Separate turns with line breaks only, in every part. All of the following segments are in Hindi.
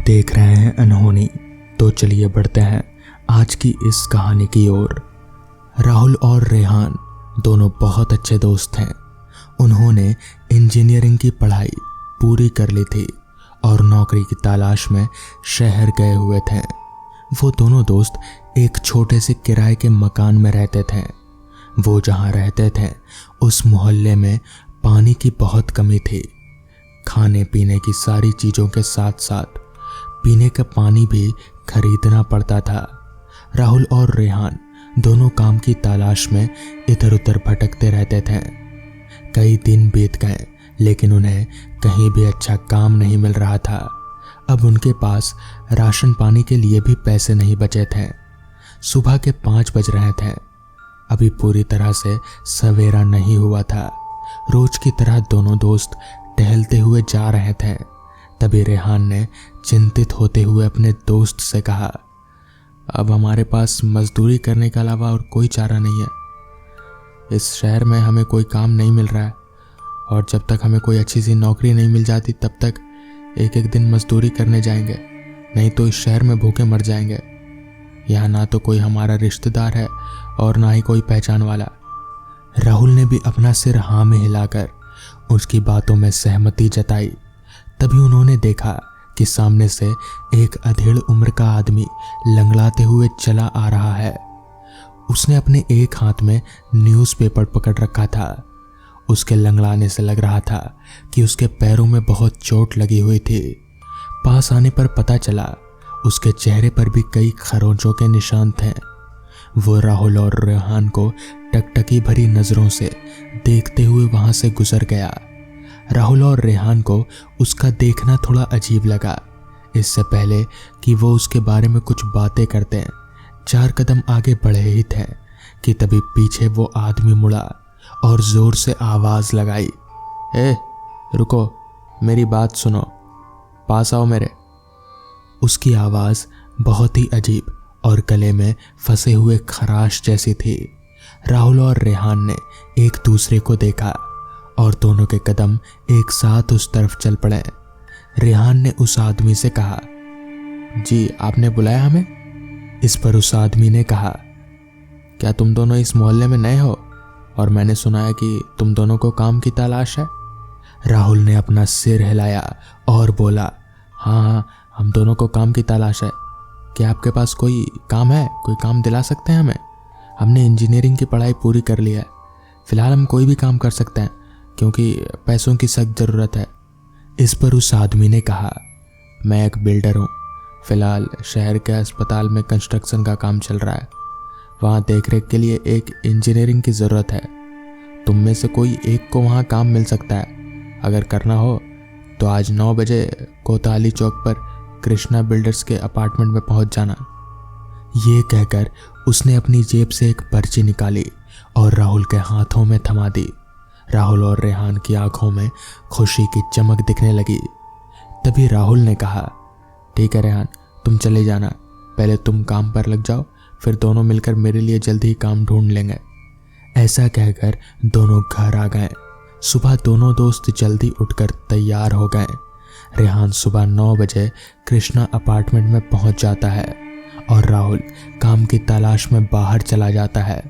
देख रहे हैं अनहोनी। तो चलिए बढ़ते हैं आज की इस कहानी की ओर। राहुल और रेहान दोनों बहुत अच्छे दोस्त हैं। उन्होंने इंजीनियरिंग की पढ़ाई पूरी कर ली थी और नौकरी की तलाश में शहर गए हुए थे। वो दोनों दोस्त एक छोटे से किराए के मकान में रहते थे। वो जहाँ रहते थे उस मोहल्ले में पानी की बहुत कमी थी। खाने पीने की सारी चीज़ों के साथ साथ पीने का पानी भी खरीदना पड़ता था। राहुल और रेहान दोनों काम की तलाश में इधर उधर भटकते रहते थे। कई दिन बीत गए लेकिन उन्हें कहीं भी अच्छा काम नहीं मिल रहा था। अब उनके पास राशन पानी के लिए भी पैसे नहीं बचे थे। सुबह के 5 बज रहे थे। अभी पूरी तरह से सवेरा नहीं हुआ था। रोज की तरह दोनों दोस्त टहलते हुए जा रहे थे। तभी रेहान ने चिंतित होते हुए अपने दोस्त से कहा, अब हमारे पास मजदूरी करने के अलावा और कोई चारा नहीं है। इस शहर में हमें कोई काम नहीं मिल रहा है और जब तक हमें कोई अच्छी सी नौकरी नहीं मिल जाती तब तक एक एक दिन मजदूरी करने जाएंगे, नहीं तो इस शहर में भूखे मर जाएंगे। यहाँ ना तो कोई हमारा रिश्तेदार है और ना ही कोई पहचान वाला। राहुल ने भी अपना सिर हाँ में हिलाकर उसकी बातों में सहमति जताई। तभी उन्होंने देखा कि सामने से एक अधेड़ उम्र का आदमी लंगड़ाते हुए चला आ रहा है। उसने अपने एक हाथ में न्यूज़पेपर पकड़ रखा था। उसके लंगड़ाने से लग रहा था कि उसके पैरों में बहुत चोट लगी हुई थी। पास आने पर पता चला उसके चेहरे पर भी कई खरोंचों के निशान थे। वो राहुल और रेहान को टकटकी भरी नजरों से देखते हुए वहां से गुजर गया। राहुल और रेहान को उसका देखना थोड़ा अजीब लगा। इससे पहले कि वो उसके बारे में कुछ बातें करते 4 कदम आगे बढ़े ही थे कि तभी पीछे वो आदमी मुड़ा और जोर से आवाज लगाई, ए रुको, मेरी बात सुनो, पास आओ मेरे। उसकी आवाज बहुत ही अजीब और गले में फंसे हुए खराश जैसी थी। राहुल और रेहान ने एक दूसरे को देखा और दोनों के कदम एक साथ उस तरफ चल पड़े। रेहान ने उस आदमी से कहा, जी आपने बुलाया हमें? इस पर उस आदमी ने कहा, क्या तुम दोनों इस मोहल्ले में नए हो और मैंने सुना है कि तुम दोनों को काम की तलाश है? राहुल ने अपना सिर हिलाया और बोला, हाँ, हम दोनों को काम की तलाश है। क्या आपके पास कोई काम है? कोई काम दिला सकते हैं हमें? हमने इंजीनियरिंग की पढ़ाई पूरी कर ली है। फिलहाल हम कोई भी काम कर सकते हैं क्योंकि पैसों की सख्त ज़रूरत है। इस पर उस आदमी ने कहा, मैं एक बिल्डर हूँ। फिलहाल शहर के अस्पताल में कंस्ट्रक्शन का काम चल रहा है। वहाँ देखरेख के लिए एक इंजीनियरिंग की ज़रूरत है। तुम में से कोई एक को वहाँ काम मिल सकता है। अगर करना हो तो आज 9 बजे कोतवाली चौक पर कृष्णा बिल्डर्स के अपार्टमेंट में पहुंच जाना। ये कहकर उसने अपनी जेब से एक पर्ची निकाली और राहुल के हाथों में थमा दी। राहुल और रेहान की आंखों में खुशी की चमक दिखने लगी। तभी राहुल ने कहा, ठीक है रेहान, तुम चले जाना। पहले तुम काम पर लग जाओ, फिर दोनों मिलकर मेरे लिए जल्दी ही काम ढूंढ लेंगे। ऐसा कहकर दोनों घर आ गए। सुबह दोनों दोस्त जल्दी उठकर तैयार हो गए। रेहान सुबह 9 बजे कृष्णा अपार्टमेंट में पहुंच जाता है और राहुल काम की तलाश में बाहर चला जाता है।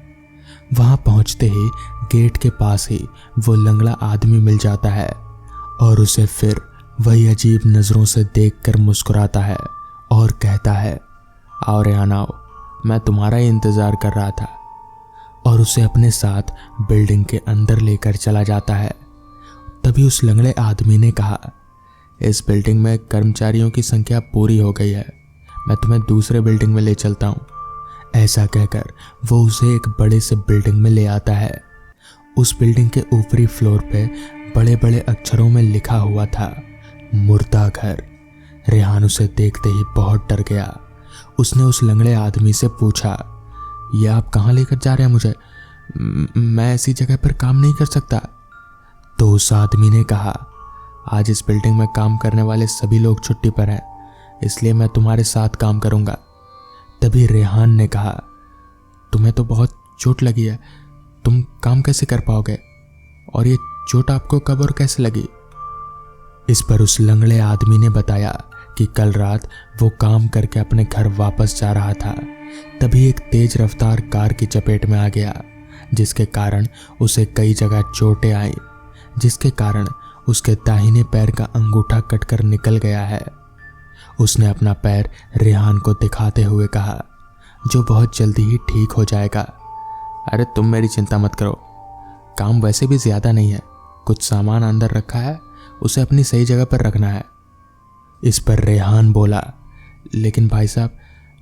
वहां पहुंचते ही गेट के पास ही वो लंगड़ा आदमी मिल जाता है और उसे फिर वही अजीब नज़रों से देखकर मुस्कुराता है और कहता है, आओ रेहान आओ, मैं तुम्हारा ही इंतज़ार कर रहा था। और उसे अपने साथ बिल्डिंग के अंदर लेकर चला जाता है। तभी उस लंगड़े आदमी ने कहा, इस बिल्डिंग में कर्मचारियों की संख्या पूरी हो गई है, मैं तुम्हें दूसरे बिल्डिंग में ले चलता हूँ। ऐसा कहकर वो उसे एक बड़े से बिल्डिंग में ले आता है। उस बिल्डिंग के ऊपरी फ्लोर पे बड़े बड़े अक्षरों में लिखा हुआ था, मुर्दा घर। रेहान उसे देखते ही बहुत डर गया। उसने उस लंगड़े आदमी से पूछा, ये आप कहाँ लेकर जा रहे हैं मुझे? मैं ऐसी जगह पर काम नहीं कर सकता। तो उस आदमी ने कहा, आज इस बिल्डिंग में काम करने वाले सभी लोग छुट्टी पर हैं, इसलिए मैं तुम्हारे साथ काम करूंगा। तभी रेहान ने कहा, तुम्हें तो बहुत चोट लगी है, तुम काम कैसे कर पाओगे? और ये चोट आपको कब और कैसे लगी? इस पर उस लंगड़े आदमी ने बताया कि कल रात वो काम करके अपने घर वापस जा रहा था। तभी एक तेज रफ्तार कार की चपेट में आ गया, जिसके कारण उसे कई जगह चोटें आई, जिसके कारण उसके दाहिने पैर का अंगूठा कटकर निकल गया है। उसने अपना पैर रेहान को दिखाते हुए कहा, जो बहुत जल्दी ही ठीक हो जाएगा। अरे तुम मेरी चिंता मत करो, काम वैसे भी ज़्यादा नहीं है, कुछ सामान अंदर रखा है, उसे अपनी सही जगह पर रखना है। इस पर रेहान बोला, लेकिन भाई साहब,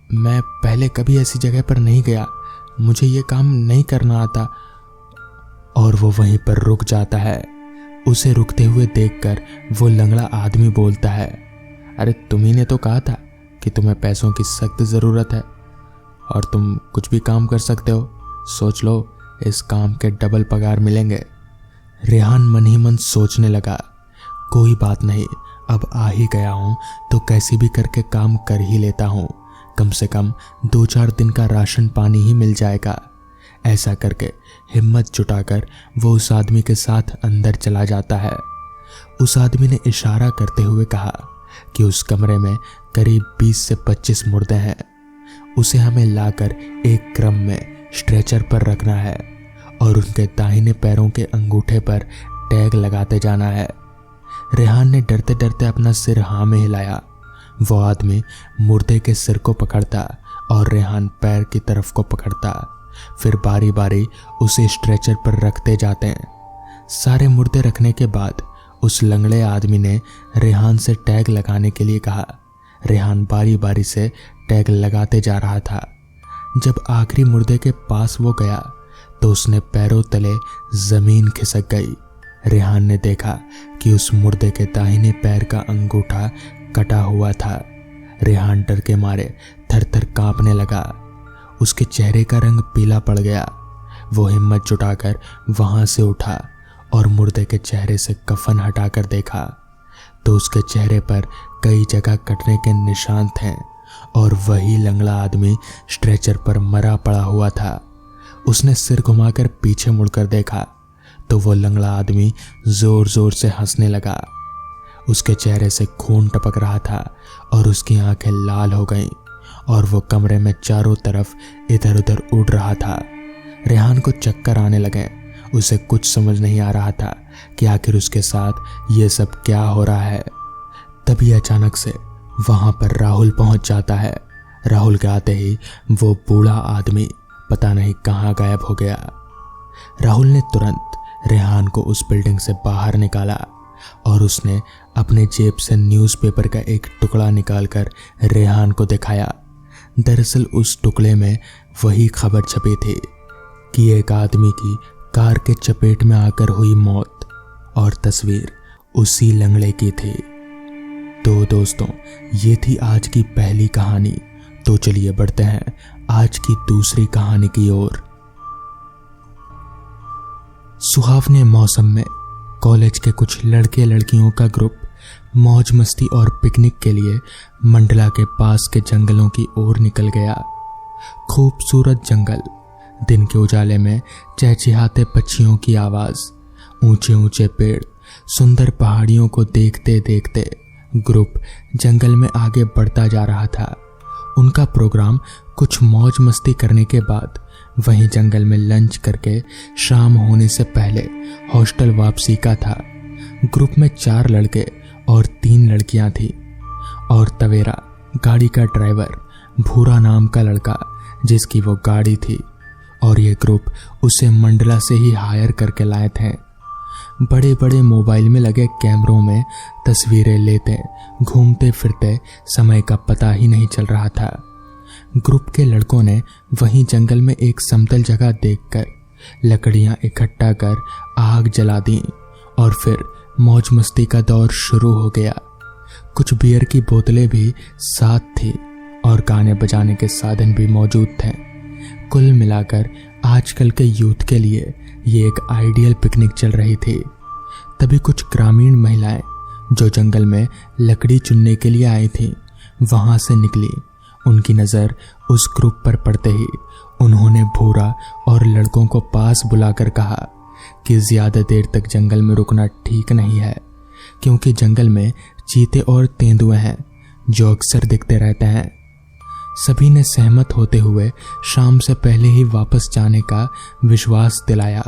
मैं पहले कभी ऐसी जगह पर नहीं गया, मुझे ये काम नहीं करना आता। और वो वहीं पर रुक जाता है। उसे रुकते हुए देखकर वो लंगड़ा आदमी बोलता है, अरे तुम्ही ने तो कहा था कि तुम्हें पैसों की सख्त ज़रूरत है और तुम कुछ भी काम कर सकते हो, सोच लो इस काम के डबल पगार मिलेंगे। रेहान मन ही मन सोचने लगा, कोई बात नहीं, अब आ ही गया हूँ तो कैसी भी करके काम कर ही लेता हूँ, कम से कम 2-4 दिन का राशन पानी ही मिल जाएगा। ऐसा करके हिम्मत जुटाकर वो उस आदमी के साथ अंदर चला जाता है। उस आदमी ने इशारा करते हुए कहा कि उस कमरे में करीब 20 से 25 मुर्दे हैं, उसे हमें लाकर एक क्रम में स्ट्रेचर पर रखना है और उनके दाहिने पैरों के अंगूठे पर टैग लगाते जाना है। रेहान ने डरते डरते अपना सिर हाँ में हिलाया। वो आदमी मुर्दे के सिर को पकड़ता और रेहान पैर की तरफ को पकड़ता, फिर बारी बारी उसे स्ट्रेचर पर रखते जाते हैं। सारे मुर्दे रखने के बाद उस लंगड़े आदमी ने रेहान से टैग लगाने के लिए कहा। रेहान बारी बारी से टैग लगाते जा रहा था। जब आखिरी मुर्दे के पास वो गया तो उसने पैरों तले जमीन खिसक गई। रेहान ने देखा कि उस मुर्दे के दाहिने पैर का अंगूठा कटा हुआ था। रेहान डर के मारे थर थर कांपने लगा। उसके चेहरे का रंग पीला पड़ गया। वो हिम्मत जुटाकर वहां से उठा और मुर्दे के चेहरे से कफन हटाकर देखा तो उसके चेहरे पर कई जगह कटने के निशान थे और वही लंगड़ा आदमी स्ट्रेचर पर मरा पड़ा हुआ था। उसने सिर घुमाकर पीछे मुड़कर देखा तो वो लंगड़ा आदमी जोर जोर से हंसने लगा। उसके चेहरे से खून टपक रहा था और उसकी आंखें लाल हो गईं और वो कमरे में चारों तरफ इधर उधर उड़ रहा था। रेहान को चक्कर आने लगे। उसे कुछ समझ नहीं आ रहा था कि आखिर उसके साथ ये सब क्या हो रहा है। तभी अचानक से वहां पर राहुल पहुंच जाता है। राहुल के आते ही वो बूढ़ा आदमी पता नहीं कहां गायब हो गया। राहुल ने तुरंत रेहान को उस बिल्डिंग से बाहर निकाला और उसने अपने जेब से न्यूज़पेपर का एक टुकड़ा निकालकर रेहान को दिखाया। दरअसल उस टुकड़े में वही खबर छपी थी कि एक आदमी की कार के चपेट में आकर हुई मौत, और तस्वीर उसी लंगड़े की थी। तो दोस्तों, ये थी आज की पहली कहानी। तो चलिए बढ़ते हैं आज की दूसरी कहानी की ओर। सुहावने मौसम में कॉलेज के कुछ लड़के लड़कियों का ग्रुप मौज मस्ती और पिकनिक के लिए मंडला के पास के जंगलों की ओर निकल गया। खूबसूरत जंगल, दिन के उजाले में चहचहाते पक्षियों की आवाज, ऊंचे ऊंचे पेड़, सुंदर पहाड़ियों को देखते देखते ग्रुप जंगल में आगे बढ़ता जा रहा था। उनका प्रोग्राम कुछ मौज मस्ती करने के बाद वहीं जंगल में लंच करके शाम होने से पहले हॉस्टल वापसी का था। ग्रुप में 4 लड़के और 3 लड़कियां थी और तवेरा गाड़ी का ड्राइवर, भूरा नाम का लड़का जिसकी वो गाड़ी थी, और ये ग्रुप उसे मंडला से ही हायर करके लाए थे। बड़े बड़े मोबाइल में लगे कैमरों में तस्वीरें लेते घूमते फिरते समय का पता ही नहीं चल रहा था। ग्रुप के लड़कों ने वहीं जंगल में एक समतल जगह देखकर लकड़ियां इकट्ठा कर आग जला दी और फिर मौज मस्ती का दौर शुरू हो गया। कुछ बियर की बोतलें भी साथ थी और गाने बजाने के साधन भी मौजूद थे। कुल मिलाकर आजकल के यूथ के लिए ये एक आइडियल पिकनिक चल रही थी। तभी कुछ ग्रामीण महिलाएं जो जंगल में लकड़ी चुनने के लिए आई थीं वहां से निकली। उनकी नज़र उस ग्रुप पर पड़ते ही उन्होंने भूरा और लड़कों को पास बुलाकर कहा कि ज़्यादा देर तक जंगल में रुकना ठीक नहीं है, क्योंकि जंगल में चीते और तेंदुए हैं जो अक्सर दिखते रहते हैं। सभी ने सहमत होते हुए शाम से पहले ही वापस जाने का विश्वास दिलाया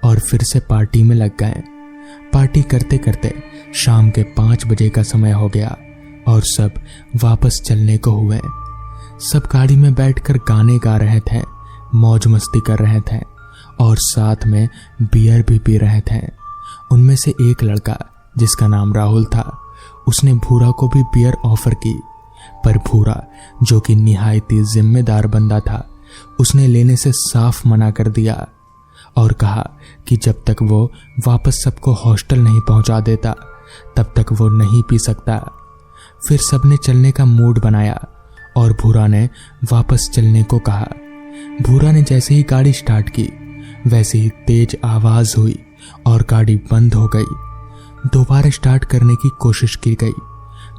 और फिर से पार्टी में लग गए। पार्टी करते करते शाम के 5 बजे का समय हो गया और सब वापस चलने को हुए। सब गाड़ी में बैठकर गाने गा रहे थे, मौज मस्ती कर रहे थे और साथ में बियर भी पी रहे थे। उनमें से एक लड़का जिसका नाम राहुल था, उसने भूरा को भी बियर ऑफर की, पर भूरा जो कि निहायती जिम्मेदार बंदा था, उसने लेने से साफ मना कर दिया और कहा कि जब तक वो वापस सबको हॉस्टल नहीं पहुंचा देता तब तक वो नहीं पी सकता। फिर सबने चलने का मूड बनाया और भूरा ने वापस चलने को कहा। भूरा ने जैसे ही गाड़ी स्टार्ट की वैसे ही तेज आवाज हुई और गाड़ी बंद हो गई। दोबारा स्टार्ट करने की कोशिश की गई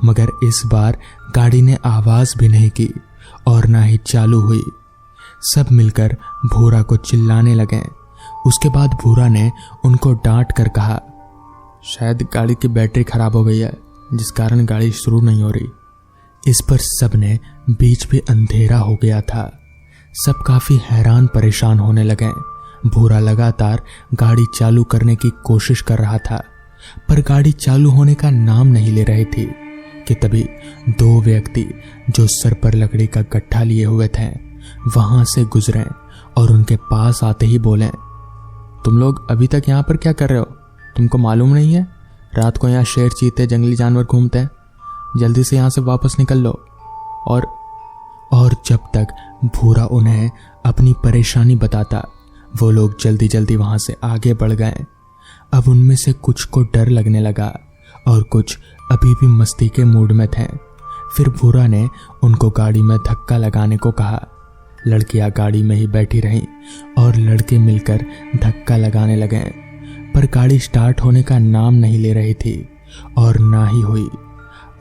मगर इस बार गाड़ी ने आवाज भी नहीं की और ना ही चालू हुई। सब मिलकर भूरा को चिल्लाने लगे। उसके बाद भूरा ने उनको डांट कर कहा, शायद गाड़ी की बैटरी खराब हो गई है जिस कारण गाड़ी शुरू नहीं हो रही। इस पर सबने बीच में अंधेरा हो गया था। सब काफी हैरान परेशान होने लगे। भूरा लगातार गाड़ी चालू करने की कोशिश कर रहा था पर गाड़ी चालू होने का नाम नहीं ले रही थी कि तभी 2 व्यक्ति जो सर पर लकड़ी का गट्ठा लिए हुए थे वहां से गुजरे और उनके पास आते ही बोले, तुम लोग अभी तक यहाँ पर क्या कर रहे हो? तुमको मालूम नहीं है रात को यहाँ शेर, चीते, जंगली जानवर घूमते हैं? जल्दी से यहाँ से वापस निकल लो। और जब तक भूरा उन्हें अपनी परेशानी बताता वो लोग जल्दी जल्दी वहां से आगे बढ़ गए। अब उनमें से कुछ को डर लगने लगा और कुछ अभी भी मस्ती के मूड में थे। फिर भूरा ने उनको गाड़ी में धक्का लगाने को कहा। लड़कियां गाड़ी में ही बैठी रहीं और लड़के मिलकर धक्का लगाने लगे पर गाड़ी स्टार्ट होने का नाम नहीं ले रही थी और ना ही हुई।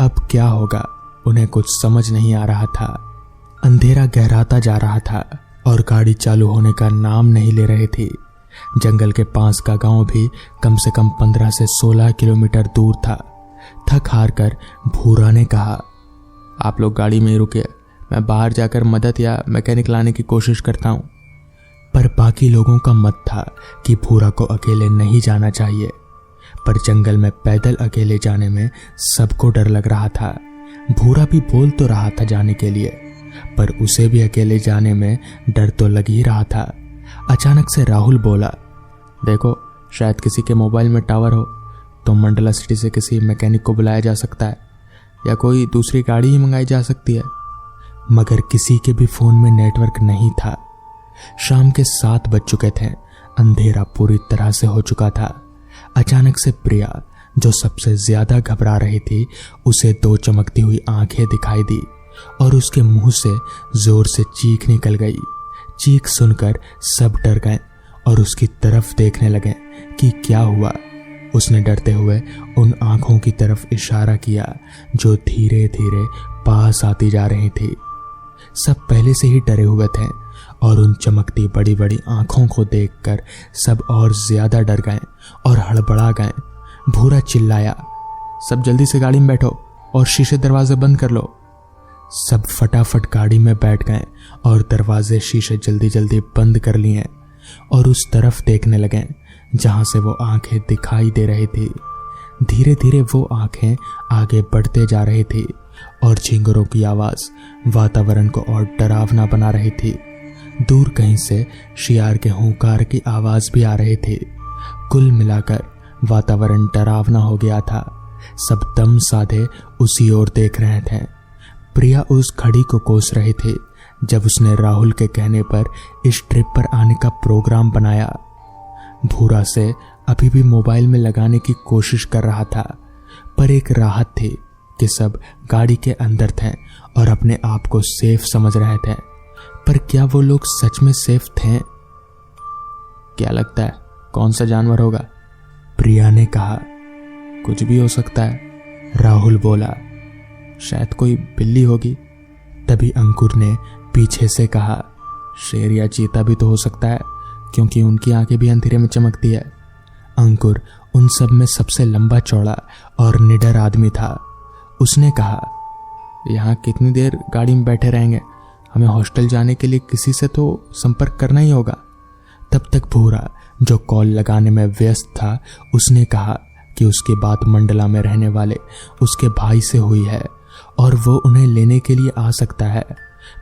अब क्या होगा उन्हें कुछ समझ नहीं आ रहा था। अंधेरा गहराता जा रहा था और गाड़ी चालू होने का नाम नहीं ले रही थी। जंगल के पास का गांव भी कम से कम 15 से 16 किलोमीटर दूर था। थक हार कर भूरा ने कहा, आप लोग गाड़ी में ही रुके, मैं बाहर जाकर मदद या मैकेनिक लाने की कोशिश करता हूं। पर बाकी लोगों का मत था कि भूरा को अकेले नहीं जाना चाहिए, पर जंगल में पैदल अकेले जाने में सबको डर लग रहा था। भूरा भी बोल तो रहा था जाने के लिए, पर उसे भी अकेले जाने में डर तो लग ही रहा था। अचानक से राहुल बोला, देखो शायद किसी के मोबाइल में टावर हो तो मंडला सिटी से किसी मैकेनिक को बुलाया जा सकता है या कोई दूसरी गाड़ी ही मंगाई जा सकती है। मगर किसी के भी फोन में नेटवर्क नहीं था। शाम के 7 बज चुके थे। अंधेरा पूरी तरह से हो चुका था। अचानक से प्रिया जो सबसे ज्यादा घबरा रही थी उसे 2 चमकती हुई आंखें दिखाई दी और उसके मुंह से जोर से चीख निकल गई। चीख सुनकर सब डर गए और उसकी तरफ देखने लगे कि क्या हुआ। उसने डरते हुए उन आंखों की तरफ इशारा किया जो धीरे धीरे पास आती जा रही थी। सब पहले से ही डरे हुए थे और उन चमकती बड़ी बड़ी आंखों को देखकर सब और ज्यादा डर गए और हड़बड़ा गए। भूरा चिल्लाया, सब जल्दी से गाड़ी में बैठो और शीशे दरवाजे बंद कर लो। सब फटाफट गाड़ी में बैठ गए और दरवाजे शीशे जल्दी जल्दी बंद कर लिए और उस तरफ देखने लगे जहां से वो आंखें दिखाई दे रही थी। धीरे धीरे वो आंखें आगे बढ़ते जा रही थी और झिंगुरों की आवाज वातावरण को और डरावना बना रही थी। दूर कहीं से शियार के हुंकार की आवाज भी आ रही थी। कुल मिलाकर वातावरण डरावना हो गया था। सब दम साधे उसी ओर देख रहे थे। प्रिया उस घड़ी को कोस रही थी जब उसने राहुल के कहने पर इस ट्रिप पर आने का प्रोग्राम बनाया। भूरा से अभी भी मोबाइल में लगाने की कोशिश कर रहा था, पर एक राहत थी कि सब गाड़ी के अंदर थे और अपने आप को सेफ समझ रहे थे। पर क्या वो लोग सच में सेफ थे? क्या लगता है कौन सा जानवर होगा? प्रिया ने कहा। कुछ भी हो सकता है, राहुल बोला। शायद कोई बिल्ली होगी। तभी अंकुर ने पीछे से कहा, शेर या चीता भी तो हो सकता है क्योंकि उनकी आंखें भी अंधेरे में चमकती है। अंकुर उन सब में सबसे लंबा चौड़ा और निडर आदमी था। उसने कहा, यहाँ कितनी देर गाड़ी में बैठे रहेंगे, हमें हॉस्टल जाने के लिए किसी से तो संपर्क करना ही होगा। तब तक भूरा जो कॉल लगाने में व्यस्त था उसने कहा कि उसकी बात मंडला में रहने वाले उसके भाई से हुई है और वो उन्हें लेने के लिए आ सकता है,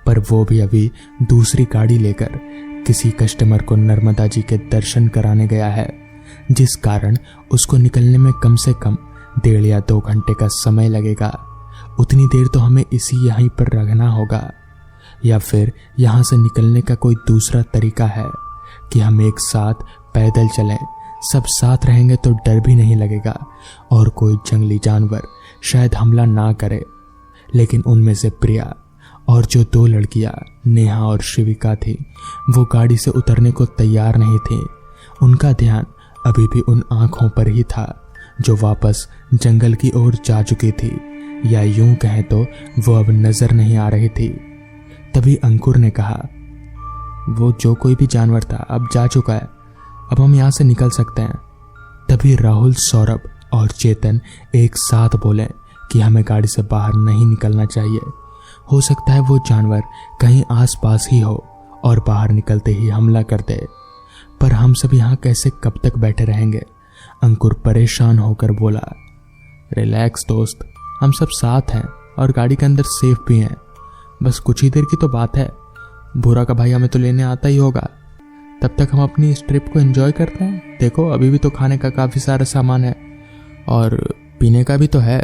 पर वो भी अभी दूसरी गाड़ी लेकर किसी कस्टमर को नर्मदा जी के दर्शन कराने गया है, जिस कारण उसको निकलने में कम से कम 1.5 या 2 घंटे का समय लगेगा। उतनी देर तो हमें यहीं पर रहना होगा, या फिर यहाँ से निकलने का कोई दूसरा तरीका है कि हम एक साथ पैदल चलें। सब साथ रहेंगे तो डर भी नहीं लगेगा और कोई जंगली जानवर शायद हमला ना करे। लेकिन उनमें से प्रिया और जो 2 लड़कियां नेहा और शिविका थी वो गाड़ी से उतरने को तैयार नहीं थी। उनका ध्यान अभी भी उन आंखों पर ही था जो वापस जंगल की ओर जा चुकी थी, या यूं कहें तो वो अब नजर नहीं आ रही थी। तभी अंकुर ने कहा, वो जो कोई भी जानवर था अब जा चुका है, अब हम यहाँ से निकल सकते हैं। तभी राहुल, सौरभ और चेतन एक साथ बोले कि हमें गाड़ी से बाहर नहीं निकलना चाहिए। हो सकता है वो जानवर कहीं आसपास ही हो और बाहर निकलते ही हमला कर दे, पर हम सब यहाँ कैसे कब तक बैठे रहेंगे? अंकुर परेशान होकर बोला, रिलैक्स दोस्त, हम सब साथ हैं और गाड़ी के अंदर सेफ भी हैं। बस कुछ ही देर की तो बात है। भूरा का भाई हमें तो लेने आता ही होगा, तब तक हम अपनी इस ट्रिप को एंजॉय करते हैं। देखो अभी भी तो खाने का काफ़ी सारा सामान है और पीने का भी तो है।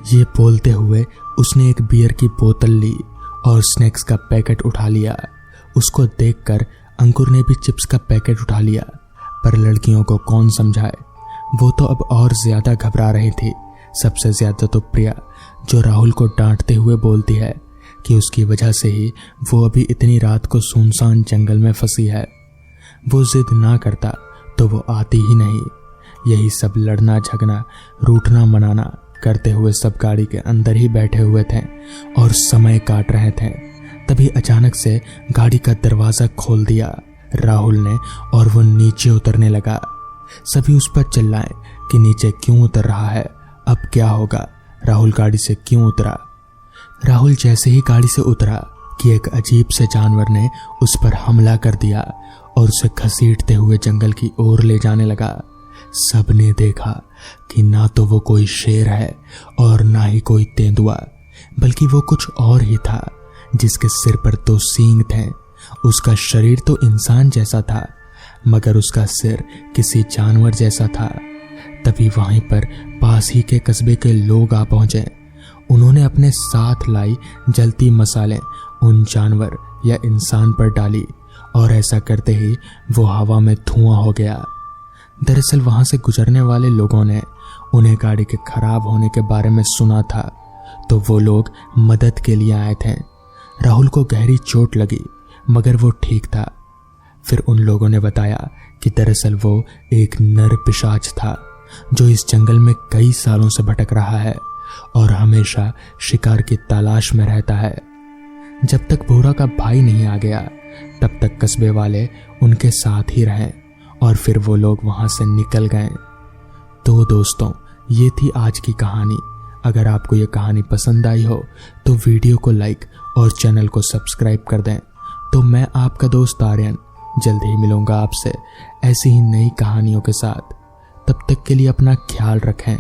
ये बोलते हुए उसने एक बियर की बोतल ली और स्नैक्स का पैकेट उठा लिया। उसको देखकर अंकुर ने भी चिप्स का पैकेट उठा लिया, पर लड़कियों को कौन समझाए, वो तो अब और ज्यादा घबरा रही थी। सबसे ज्यादा तो प्रिया, जो राहुल को डांटते हुए बोलती है कि उसकी वजह से ही वो अभी इतनी रात को सुनसान जंगल में फंसी है। वो जिद ना करता तो वो आती ही नहीं। यही सब लड़ना झगड़ा, रूठना मनाना करते हुए सब गाड़ी के अंदर ही बैठे हुए थे और समय काट रहे थे। तभी अचानक से गाड़ी का दरवाजा खोल दिया राहुल ने और वो नीचे उतरने लगा। सभी उस पर चिल्लाए कि नीचे क्यों उतर रहा है, अब क्या होगा, राहुल गाड़ी से क्यों उतरा। राहुल जैसे ही गाड़ी से उतरा कि एक अजीब से जानवर ने उस पर हमला कर दिया और उसे घसीटते हुए जंगल की ओर ले जाने लगा। सबने देखा कि ना तो वो कोई शेर है और ना ही कोई तेंदुआ, बल्कि वो कुछ और ही था, जिसके सिर पर 2 सींग थे। उसका शरीर तो इंसान जैसा था, मगर उसका सिर किसी जानवर जैसा था। तभी वहीं पर पास ही के कस्बे के लोग आ पहुंचे। उन्होंने अपने साथ लाई जलती मसाले उन जानवर या इंसान पर डाली और ऐसा करते ही वो हवा में धुआं हो गया। दरअसल वहां से गुजरने वाले लोगों ने उन्हें गाड़ी के खराब होने के बारे में सुना था, तो वो लोग मदद के लिए आए थे। राहुल को गहरी चोट लगी, मगर वो ठीक था। फिर उन लोगों ने बताया कि दरअसल वो एक नर पिशाच था जो इस जंगल में कई सालों से भटक रहा है और हमेशा शिकार की तलाश में रहता है। जब तक भूरा का भाई नहीं आ गया तब तक कस्बे वाले उनके साथ ही रहे और फिर वो लोग वहां से निकल गए। तो दोस्तों, ये थी आज की कहानी। अगर आपको ये कहानी पसंद आई हो तो वीडियो को लाइक और चैनल को सब्सक्राइब कर दें। तो मैं आपका दोस्त आर्यन जल्द ही मिलूंगा आपसे ऐसी ही नई कहानियों के साथ। तब तक के लिए अपना ख्याल रखें।